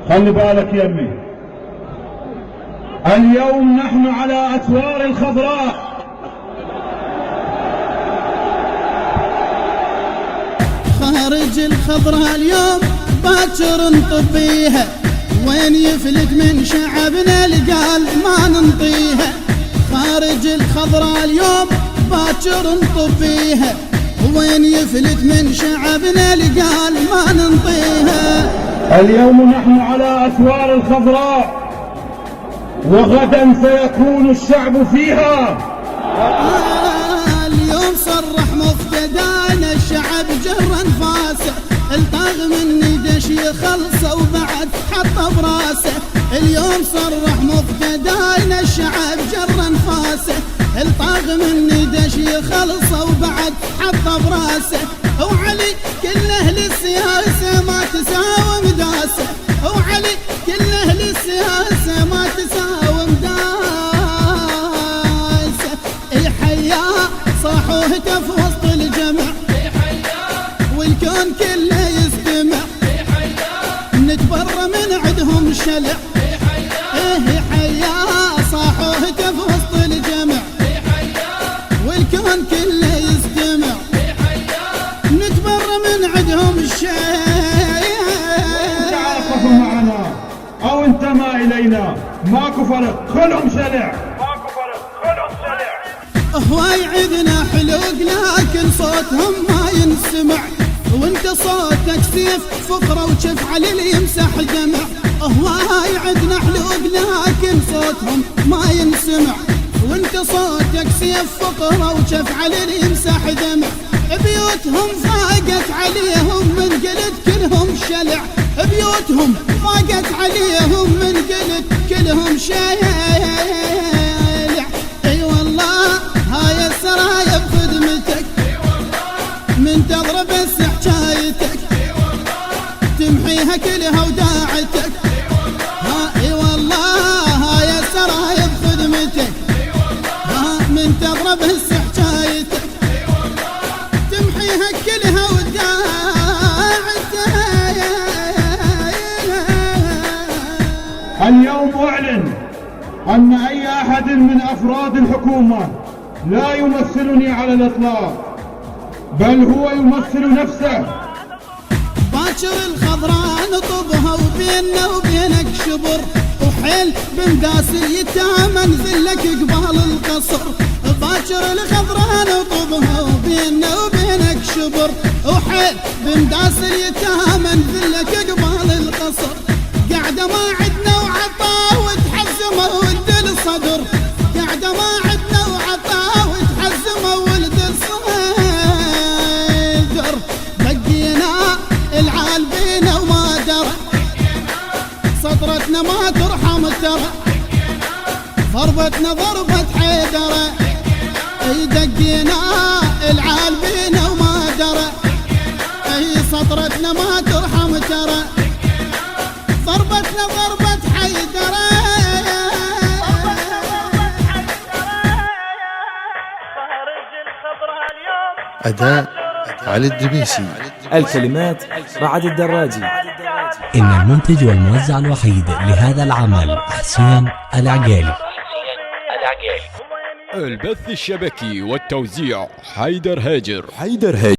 خلي بالك يمي، اليوم نحن على أسوار الخضراء. خارج الخضراء اليوم باكر نطبيها، وين يفلت من شعبنا القال ما ننطيها. خارج الخضراء اليوم باكر نطبيها، وين يفلت من شعبنا القال ما ننطيها. اليوم نحن على أسوار الخضراء، وغدا سيكون الشعب فيها. اليوم صرح مفتدانا الشعب جر انفاسه، الطاغ من دش يخلصه وبعد حطه براسه. اليوم صرح مفتدانا الشعب جر انفاسه، الطاغ من دش يخلصه وبعد حطه براسه. وعلي كل اهل السياسه ما تساوم داسه، وعلي كل اهل السياسه ما تساوم داسه. حياه صاح وهتف وسط الجمع، والكون كله يستمع، نتبرى من عدهم شلع. حياه صاح وهتف وسط الجمع، والكون كله يستمع، نتبرى من عدهم الشلع. انت عاطف معنا او انت ما الينا، ماكو فرق، كلهم شلع. هواي عدنا حلوق لكن صوتهم ما ينسمع، وانت صوتك سيف فقرة وشف على اللي يمسح دمع. هواي عدنا حلوق لكن صوتهم ما ينسمع، وانت صوتك سيف فقرة وشف على اللي يمسح دمع. بيوتهم فاقت عليهم من قلت كلهم شلع، بيوتهم فاقت عليهم من قلت كلهم شلع. اي والله هاي السرايا بخدمتك، من تضرب بس حكايتك تمحيها كلها وداعتك. اي والله هاي السرايا بخدمتك، من تضرب بس حكايتك تمحيها كلها وداعتك. اليوم أعلن أن أي أحد من أفراد الحكومة لا يمثلني على الإطلاق، بل هو يمثل نفسه. باكر الخضراء نطبها وبيننا وبينك شبر، وحيل بمداس اليتامى نذلك قبال القصر. باكر الخضراء نطبها وبيننا وبينك شبر، وحيل بمداس اليتامى نذلك قبال القصر. قاعدة ما عدنا وعطا وتحزمه ولد الصدر، قاعدة ما عدنا وعطا وتحزمه ولد الصدر. بقينا العال بينا وما درى، سطرتنا ما ترحم ترى، ضربتنا ضربة حيدرة. اي دقينا العال بينا وما درى، اي سطرتنا ما ترحم ترى، ضربتنا ضربة حيدرة. أداء علي الدبيسي، الكلمات رعد الدراجي. إن المنتج والموزع الوحيد لهذا العمل حسين العقيلي. البث الشبكي والتوزيع حيدر هاجر.